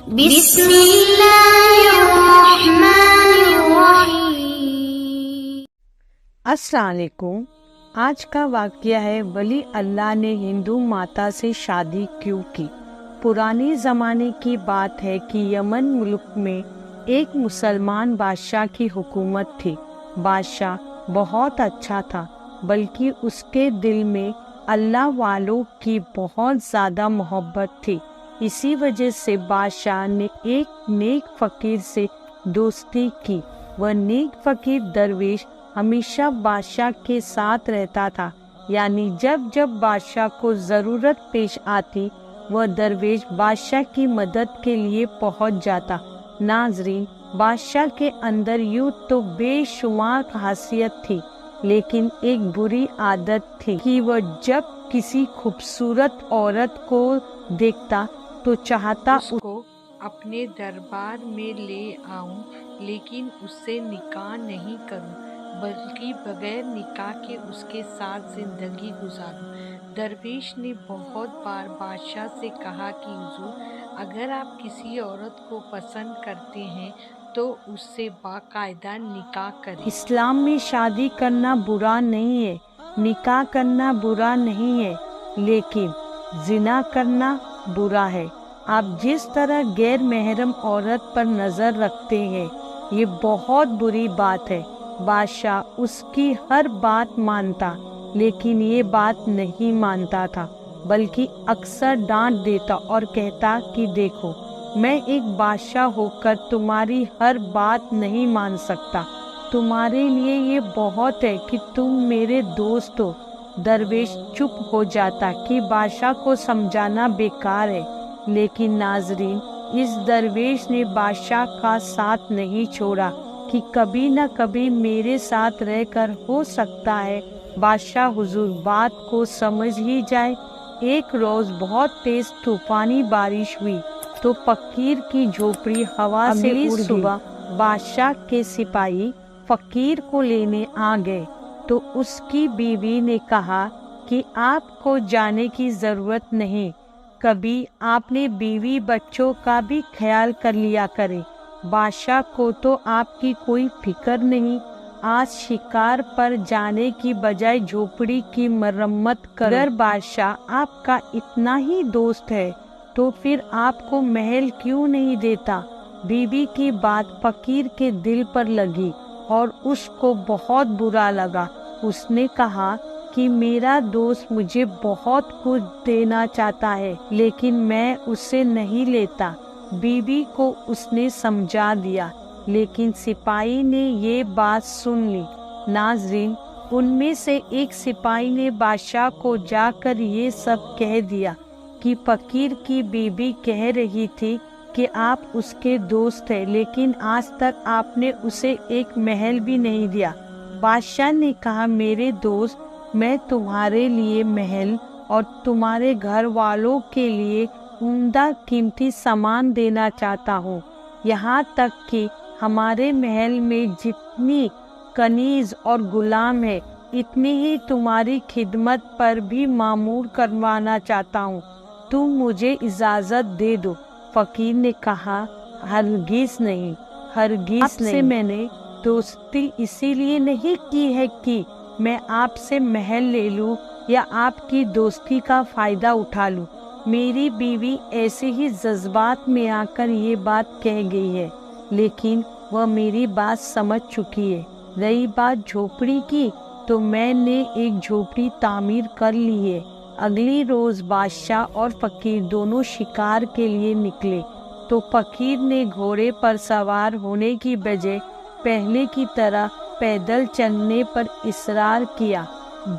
بسم اللہ الرحمن الرحیم۔ السلام علیکم۔ آج کا واقعہ ہے ولی اللہ نے ہندو ماتا سے شادی کیوں کی۔ پرانے زمانے کی بات ہے کہ یمن ملک میں ایک مسلمان بادشاہ کی حکومت تھی۔ بادشاہ بہت اچھا تھا، بلکہ اس کے دل میں اللہ والوں کی بہت زیادہ محبت تھی۔ اسی وجہ سے بادشاہ نے ایک نیک فقیر سے دوستی کی۔ وہ نیک فقیر درویش ہمیشہ بادشاہ کے ساتھ رہتا تھا، یعنی جب جب بادشاہ کو ضرورت پیش آتی وہ درویش بادشاہ کی مدد کے لیے پہنچ جاتا۔ ناظرین، بادشاہ کے اندر یوں تو بے شمار خاصیت تھی، لیکن ایک بری عادت تھی کہ وہ جب کسی خوبصورت عورت کو دیکھتا تو چاہتا اس کو اپنے دربار میں لے آؤں، لیکن اس سے نکاح نہیں کروں، بلکہ بغیر نکاح کے اس کے ساتھ زندگی گزاروں۔ درویش نے بہت بار بادشاہ سے کہا کہ حضور، اگر آپ کسی عورت کو پسند کرتے ہیں تو اس سے باقاعدہ نکاح کریں۔ اسلام میں شادی کرنا برا نہیں ہے، نکاح کرنا برا نہیں ہے، لیکن زنا کرنا برا ہے۔ آپ جس طرح غیر محرم عورت پر نظر رکھتے ہیں یہ بہت بری بات ہے۔ بادشاہ اس کی ہر بات مانتا، لیکن یہ بات نہیں مانتا تھا، بلکہ اکثر ڈانٹ دیتا اور کہتا کہ دیکھو، میں ایک بادشاہ ہو کر تمہاری ہر بات نہیں مان سکتا، تمہارے لیے یہ بہت ہے کہ تم میرے دوست ہو۔ درویش چپ ہو جاتا کہ بادشاہ کو سمجھانا بیکار ہے، لیکن ناظرین، اس درویش نے بادشاہ کا ساتھ نہیں چھوڑا کہ کبھی نہ کبھی میرے ساتھ رہ کر ہو سکتا ہے بادشاہ حضور بات کو سمجھ ہی جائے۔ ایک روز بہت تیز طوفانی بارش ہوئی تو فقیر کی جھوپڑی ہوا سے اڑ گئی۔ صبح بادشاہ کے سپاہی فقیر کو لینے آ گئے تو اس کی بیوی نے کہا کہ آپ کو جانے کی ضرورت نہیں، کبھی آپ نے بیوی بچوں کا بھی خیال کر لیا کرے۔ بادشاہ کو تو آپ کی کوئی فکر نہیں، آج شکار پر جانے کی بجائے جھوپڑی کی مرمت کرو۔ اگر بادشاہ آپ کا اتنا ہی دوست ہے تو پھر آپ کو محل کیوں نہیں دیتا؟ بیوی کی بات فقیر کے دل پر لگی اور اس کو بہت برا لگا۔ اس نے کہا کہ میرا دوست مجھے بہت کچھ دینا چاہتا ہے، لیکن میں اسے نہیں لیتا۔ بیوی کو اس نے سمجھا دیا، لیکن سپاہی نے یہ بات سن لی۔ ناظرین، ان میں سے ایک سپاہی نے بادشاہ کو جا کر یہ سب کہہ دیا کہ فقیر کی بیوی کہہ رہی تھی کہ آپ اس کے دوست ہیں، لیکن آج تک آپ نے اسے ایک محل بھی نہیں دیا۔ بادشاہ نے کہا، میرے دوست، میں تمہارے لیے محل اور تمہارے گھر والوں کے لیے عمدہ قیمتی سامان دینا چاہتا ہوں، یہاں تک کہ ہمارے محل میں جتنی کنیز اور غلام ہیں اتنی ہی تمہاری خدمت پر بھی مامور کروانا چاہتا ہوں، تم مجھے اجازت دے دو۔ فقیر نے کہا، ہرگز نہیں، ہرگز نہیں، آپ سے میں نے دوستی اسی لیے نہیں کی ہے کہ میں آپ سے محل لے لوں یا آپ کی دوستی کا فائدہ اٹھا لوں۔ میری بیوی ایسے ہی جذبات میں آ کر یہ بات کہہ گئی ہے، لیکن وہ میری بات سمجھ چکی ہے۔ رہی بات جھوپڑی کی، تو میں نے ایک جھوپڑی تعمیر کر لی ہے۔ اگلی روز بادشاہ اور فقیر دونوں شکار کے لیے نکلے تو فقیر نے گھوڑے پر سوار ہونے کی بجائے پہلے کی طرح پیدل چلنے پر اصرار کیا۔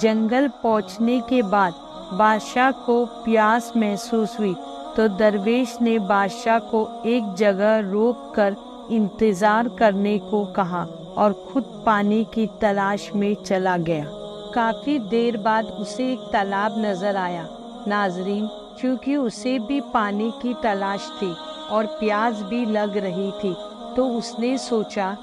جنگل پہنچنے کے بعد بادشاہ کو پیاس محسوس ہوئی تو درویش نے بادشاہ کو ایک جگہ روک کر انتظار کرنے کو کہا اور خود پانی کی تلاش میں چلا گیا۔ کافی دیر بعد اسے ایک تالاب نظر آیا۔ ناظرین، چونکہ اسے بھی پانی کی تلاش تھی اور پیاس بھی لگ رہی تھی تو اس نے سوچا،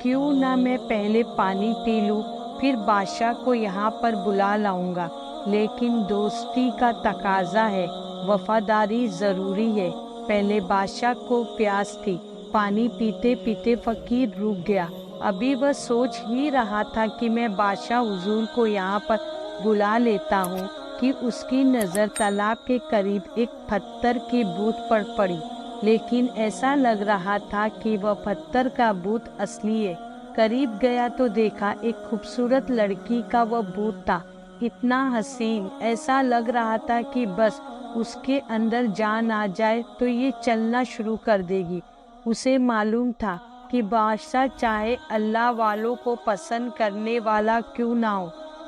کیوں نہ میں پہلے پانی پی لوں، پھر بادشاہ کو یہاں پر بلا لاؤں گا۔ لیکن دوستی کا تقاضا ہے، وفاداری ضروری ہے۔ پہلے بادشاہ کو پیاس تھی۔ پانی پیتے پیتے فقیر رک گیا۔ ابھی وہ سوچ ہی رہا تھا کہ میں بادشاہ حضور کو یہاں پر بلا لیتا ہوں کہ اس کی نظر تالاب کے قریب ایک پتھر کی بت پر پڑی، لیکن ایسا لگ رہا تھا کہ وہ پتھر کا بت اصلی ہے۔ قریب گیا تو دیکھا ایک خوبصورت لڑکی کا وہ بت تھا، اتنا حسین، ایسا لگ رہا تھا کہ بس اس کے اندر جان آ جائے تو یہ چلنا شروع کر دے گی۔ اسے معلوم تھا کہ بادشاہ چاہے اللہ والوں کو پسند کرنے والا کیوں نہ ہو،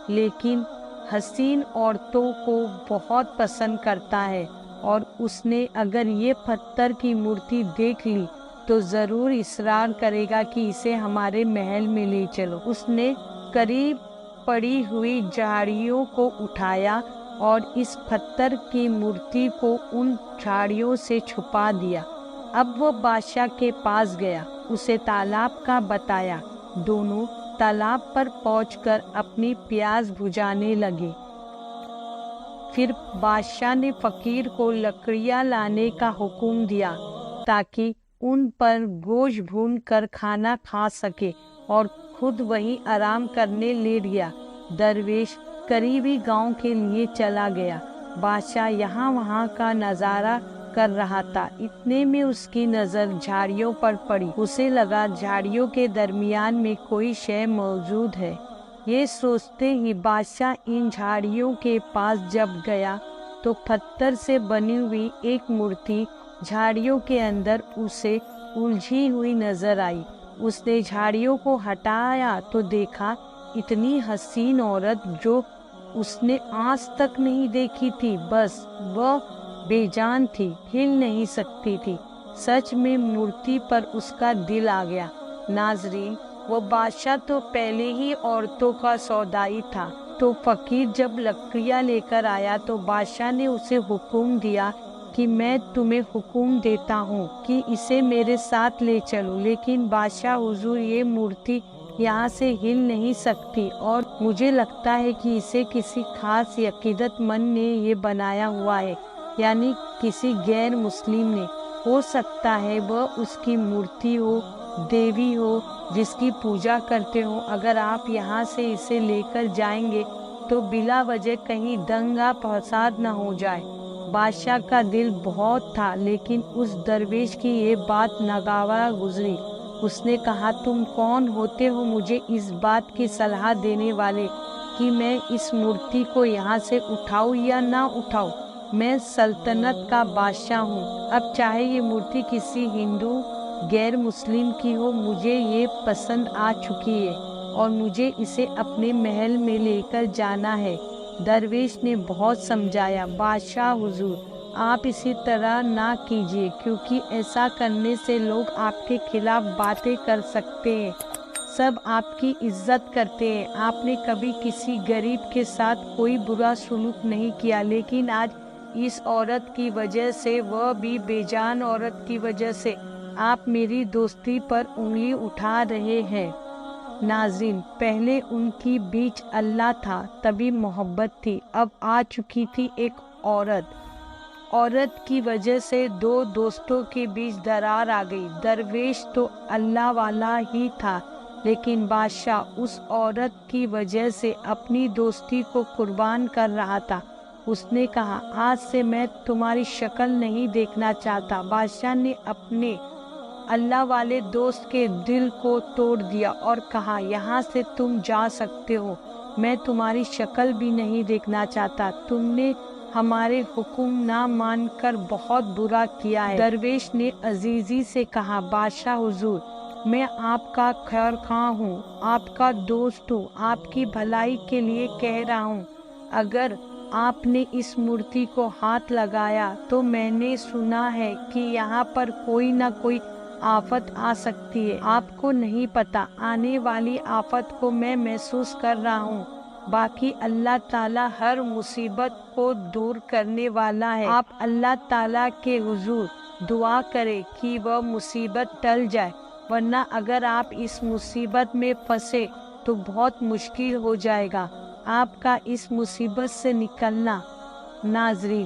لیکن حسین عورتوں کو بہت پسند کرتا ہے، اور اس نے اگر یہ پتھر کی مورتی دیکھ لی تو ضرور اصرار کرے گا کہ اسے ہمارے محل میں لے چلو۔ اس نے قریب پڑی ہوئی جھاڑیوں کو اٹھایا اور اس پتھر کی مورتی کو ان جھاڑیوں سے چھپا دیا۔ اب وہ بادشاہ کے پاس گیا، اسے تالاب کا بتایا۔ دونوں تالاب پر پہنچ کر اپنی پیاس بجھانے لگے۔ پھر بادشاہ نے فقیر کو لکڑیاں لانے کا حکم دیا تاکہ ان پر گوشت بھون کر کھانا کھا سکے، اور خود وہیں آرام کرنے لیٹ گیا۔ درویش قریبی گاؤں کے لیے چلا گیا۔ بادشاہ یہاں وہاں کا نظارہ کر رہا تھا، اتنے میں اس کی نظر جھاڑیوں پر پڑی۔ اسے لگا جھاڑیوں کے درمیان میں کوئی شے موجود ہے۔ یہ سوچتے ہی بادشاہ ان جھاڑیوں کے پاس جب گیا تو پتھر سے بنی ہوئی ایک مورتی جھاڑیوں کے اندر اسے الجھی ہوئی نظر آئی۔ اس نے جھاڑیوں کو ہٹایا تو دیکھا اتنی حسین عورت جو اس نے آج تک نہیں دیکھی تھی، بس وہ بے جان تھی، ہل نہیں سکتی تھی۔ سچ میں مورتی پر اس کا دل آ گیا۔ ناظرین، وہ بادشاہ تو پہلے ہی عورتوں کا سودائی تھا، تو فقیر جب لکڑیاں لے کر آیا تو بادشاہ نے اسے حکم دیا کہ میں تمہیں حکم دیتا ہوں کہ اسے میرے ساتھ لے چلو، لیکن بادشاہ حضور یہ مورتی یہاں سے ہل نہیں سکتی، اور مجھے لگتا ہے کہ اسے کسی خاص عقیدت مند نے یہ بنایا ہوا ہے، یعنی کسی غیر مسلم نے۔ ہو سکتا ہے وہ اس کی مورتی ہو، دیوی ہو جس کی پوجا کرتے ہو۔ اگر آپ یہاں سے اسے لے کر جائیں گے تو بلا وجہ کہیں دنگا فساد نہ ہو جائے۔ بادشاہ کا دل بہت تھا، لیکن اس درویش کی یہ بات ناگوار گزری۔ اس نے کہا، تم کون ہوتے ہو مجھے اس بات کی صلاح دینے والے کہ میں اس مورتی کو یہاں سے اٹھاؤں یا نہ اٹھاؤں؟ میں سلطنت کا بادشاہ ہوں۔ اب چاہے یہ مورتی کسی ہندو غیر مسلم کی ہو، مجھے یہ پسند آ چکی ہے اور مجھے اسے اپنے محل میں لے کر جانا ہے۔ درویش نے بہت سمجھایا، بادشاہ حضور آپ اسی طرح نہ کیجیے، کیونکہ ایسا کرنے سے لوگ آپ کے خلاف باتیں کر سکتے ہیں۔ سب آپ کی عزت کرتے ہیں، آپ نے کبھی کسی غریب کے ساتھ کوئی برا سلوک نہیں کیا، لیکن آج اس عورت کی وجہ سے، وہ بھی بے جان عورت کی وجہ سے، آپ میری دوستی پر انگلی اٹھا رہے ہیں۔ ناظرین، پہلے ان کی بیچ اللہ تھا، تبھی محبت تھی، اب آ چکی تھی ایک عورت کی وجہ سے دو دوستوں کے بیچ درار آ گئی۔ درویش تو اللہ والا ہی تھا، لیکن بادشاہ اس عورت کی وجہ سے اپنی دوستی کو قربان کر رہا تھا۔ اس نے کہا، آج سے میں تمہاری شکل نہیں دیکھنا چاہتا۔ بادشاہ نے اپنے اللہ والے دوست کے دل کو توڑ دیا اور کہا، یہاں سے تم جا سکتے ہو، میں تمہاری شکل بھی نہیں دیکھنا چاہتا، تم نے ہمارے حکم نہ مان کر بہت برا کیا ہے۔ درویش نے عزیزی سے کہا، بادشاہ حضور میں آپ کا خیر خواہ ہوں، آپ کا دوست ہوں، آپ کی بھلائی کے لیے کہہ رہا ہوں۔ اگر آپ نے اس مورتی کو ہاتھ لگایا تو میں نے سنا ہے کہ یہاں پر کوئی نہ کوئی آفت آ سکتی ہے۔ آپ کو نہیں پتا، آنے والی آفت کو میں محسوس کر رہا ہوں۔ باقی اللہ تعالیٰ ہر مصیبت کو دور کرنے والا ہے۔ آپ اللہ تعالیٰ کے حضور دعا کریں کہ وہ مصیبت ٹل جائے، ورنہ اگر آپ اس مصیبت میں پھنسے تو بہت مشکل ہو جائے گا آپ کا اس مصیبت سے نکلنا۔ ناظرین،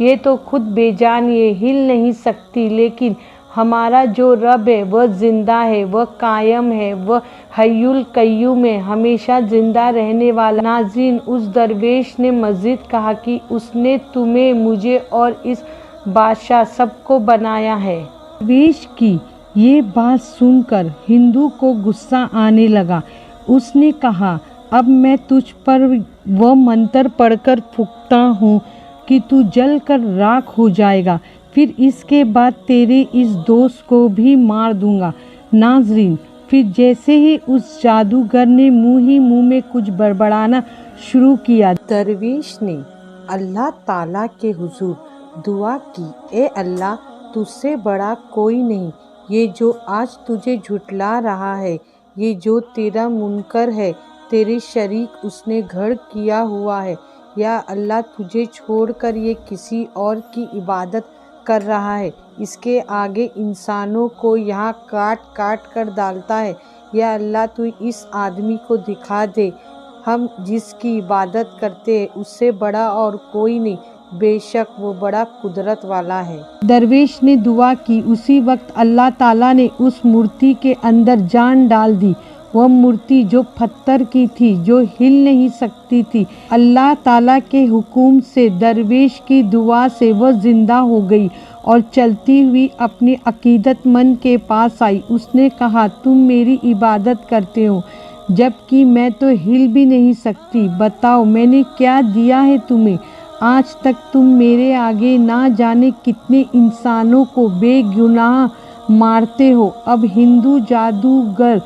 یہ تو خود بے جان، یہ ہل نہیں سکتی، لیکن ہمارا جو رب ہے وہ زندہ ہے، وہ قائم ہے، وہ حی القیوم ہے، ہمیشہ زندہ رہنے والا۔ ناظرین، اس درویش نے مزید کہا کہ اس نے تمہیں، مجھے اور اس بادشاہ سب کو بنایا ہے۔ درویش کی یہ بات سن کر ہندو کو غصہ آنے لگا۔ اس نے کہا، اب میں تجھ پر وہ منتر پڑھ کر پھونکتا ہوں کہ تو جل کر راکھ ہو جائے گا، پھر اس کے بعد تیرے اس دوست کو بھی مار دوں گا۔ ناظرین، پھر جیسے ہی اس جادوگر نے منہ ہی منہ میں کچھ بڑبڑانا شروع کیا، درویش نے اللہ تعالیٰ کے حضور دعا کی، اے اللہ، تجھ سے بڑا کوئی نہیں۔ یہ جو آج تجھے جھٹلا رہا ہے، یہ جو تیرا منکر ہے، تیرے شریک اس نے گھڑ کیا ہوا ہے۔ یا اللہ، تجھے چھوڑ کر یہ کسی اور کی عبادت کر رہا ہے، اس کے آگے انسانوں کو یہاں کاٹ کاٹ کر ڈالتا ہے۔ یا اللہ، تو اس آدمی کو دکھا دے، ہم جس کی عبادت کرتے ہیں اس سے بڑا اور کوئی نہیں، بے شک وہ بڑا قدرت والا ہے۔ درویش نے دعا کی، اسی وقت اللہ تعالیٰ نے اس مورتی کے اندر جان ڈال دی۔ وہ مورتی جو پتھر کی تھی، جو ہل نہیں سکتی تھی، اللہ تعالیٰ کے حکم سے، درویش کی دعا سے وہ زندہ ہو گئی اور چلتی ہوئی اپنے عقیدت مند کے پاس آئی۔ اس نے کہا، تم میری عبادت کرتے ہو جبکہ میں تو ہل بھی نہیں سکتی، بتاؤ میں نے کیا دیا ہے تمہیں؟ آج تک تم میرے آگے نہ جانے کتنے انسانوں کو بے گناہ مارتے ہو۔ اب ہندو جادوگر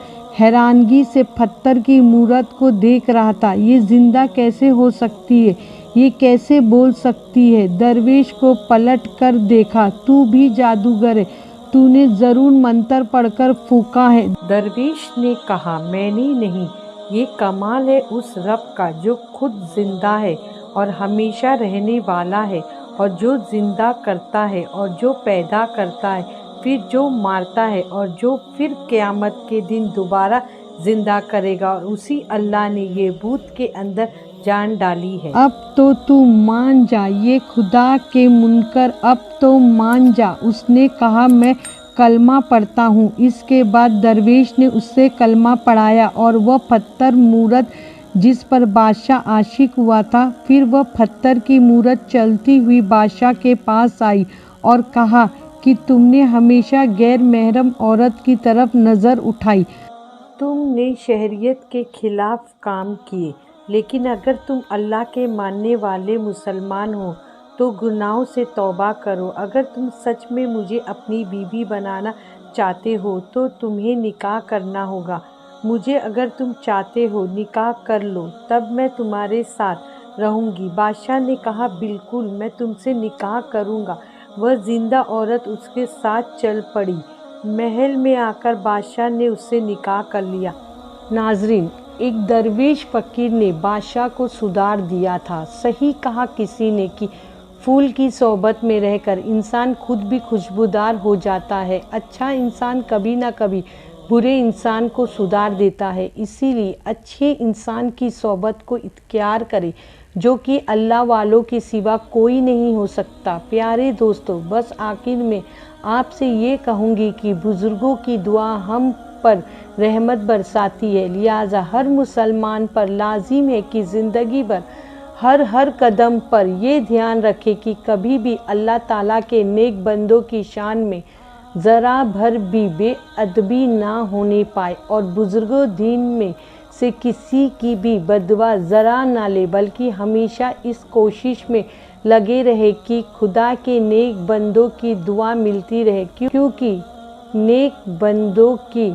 حیرانگی سے پتھر کی مورت کو دیکھ رہا تھا۔ یہ زندہ کیسے ہو سکتی ہے؟ یہ کیسے بول سکتی ہے؟ درویش کو پلٹ کر دیکھا، تو بھی جادوگر ہے، تو نے ضرور منتر پڑھ کر پھونکا ہے۔ درویش نے کہا، میں نے نہیں، یہ کمال ہے اس رب کا جو خود زندہ ہے اور ہمیشہ رہنے والا ہے، اور جو زندہ کرتا ہے اور جو پیدا کرتا ہے، پھر جو مارتا ہے اور جو پھر قیامت کے دن دوبارہ زندہ کرے گا، اور اسی اللہ نے یہ بت کے اندر جان ڈالی ہے۔ اب تو مان جا، یہ خدا کے منکر، اب تو مان جا۔ اس نے کہا، میں کلمہ پڑھتا ہوں۔ اس کے بعد درویش نے اس سے کلمہ پڑھایا اور وہ پتھر مورت جس پر بادشاہ عاشق ہوا تھا، پھر وہ پتھر کی مورت چلتی ہوئی بادشاہ کے پاس آئی اور کہا کہ تم نے ہمیشہ غیر محرم عورت کی طرف نظر اٹھائی، تم نے شریعت کے خلاف کام کیے، لیکن اگر تم اللہ کے ماننے والے مسلمان ہو تو گناہوں سے توبہ کرو۔ اگر تم سچ میں مجھے اپنی بیوی بنانا چاہتے ہو تو تمہیں نکاح کرنا ہوگا۔ مجھے اگر تم چاہتے ہو نکاح کر لو، تب میں تمہارے ساتھ رہوں گی۔ بادشاہ نے کہا، بالکل، میں تم سے نکاح کروں گا۔ وہ زندہ عورت اس کے ساتھ چل پڑی۔ محل میں آ کر بادشاہ نے اس سے نکاح کر لیا۔ ناظرین، ایک درویش فقیر نے بادشاہ کو سدھار دیا تھا۔ صحیح کہا کسی نے کہ پھول کی صحبت میں رہ کر انسان خود بھی خوشبودار ہو جاتا ہے۔ اچھا انسان کبھی نہ کبھی برے انسان کو سدھار دیتا ہے، اسی لیے اچھے انسان کی صحبت کو اختیار کرے، جو کہ اللہ والوں کے سوا کوئی نہیں ہو سکتا۔ پیارے دوستو، بس آخر میں آپ سے یہ کہوں گی کہ بزرگوں کی دعا ہم پر رحمت برساتی ہے، لہٰذا ہر مسلمان پر لازم ہے کہ زندگی بھر ہر قدم پر یہ دھیان رکھے کہ کبھی بھی اللہ تعالیٰ کے نیک بندوں کی شان میں ذرا بھر بھی بے ادبی نہ ہونے پائے، اور بزرگوں دین میں سے کسی کی بھی بددعا ذرا نہ لے، بلکہ ہمیشہ اس کوشش میں لگے رہے کہ خدا کے نیک بندوں کی دعا ملتی رہے، کیونکہ نیک بندوں کی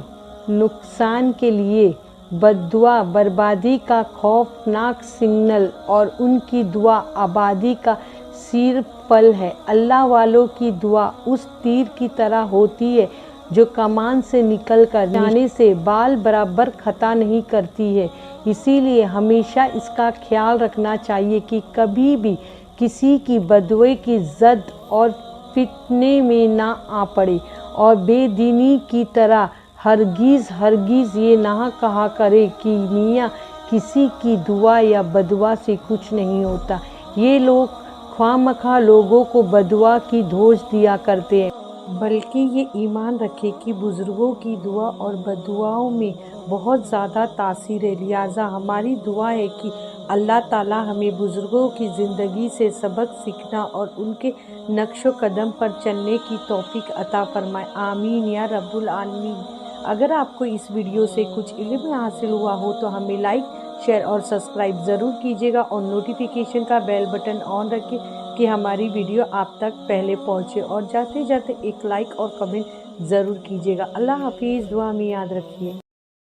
نقصان کے لیے بددعا بربادی کا خوفناک سگنل اور ان کی دعا آبادی کا صرف پل ہے۔ اللہ والوں کی دعا اس تیر کی طرح ہوتی ہے جو کمان سے نکل کر جانے سے بال برابر خطا نہیں کرتی ہے، اسی لیے ہمیشہ اس کا خیال رکھنا چاہیے کہ کبھی بھی کسی کی بددعائی کی زد اور فتنے میں نہ آ پڑے، اور بے دینی کی طرح ہرگز یہ نہ کہا کرے کہ میاں کسی کی دعا یا بددعا سے کچھ نہیں ہوتا۔ یہ لوگ خواہ مخواہ لوگوں کو بددعا کی دھوس دیا کرتے ہیں، بلکہ یہ ایمان رکھے کہ بزرگوں کی دعا اور بددعاؤں میں بہت زیادہ تاثیر ہے۔ لہٰذا ہماری دعا ہے کہ اللہ تعالیٰ ہمیں بزرگوں کی زندگی سے سبق سیکھنا اور ان کے نقش و قدم پر چلنے کی توفیق عطا فرمائے، آمین یا رب العالمین۔ اگر آپ کو اس ویڈیو سے کچھ علم حاصل ہوا ہو تو ہمیں لائک، شیئر اور سبسکرائب ضرور کیجیے گا اور نوٹیفیکیشن کا بیل بٹن آن رکھیں کہ ہماری ویڈیو آپ تک پہلے پہنچے، اور جاتے جاتے ایک لائک اور کمنٹ ضرور کیجیے گا۔ اللہ حافظ، دعا میں یاد رکھیے۔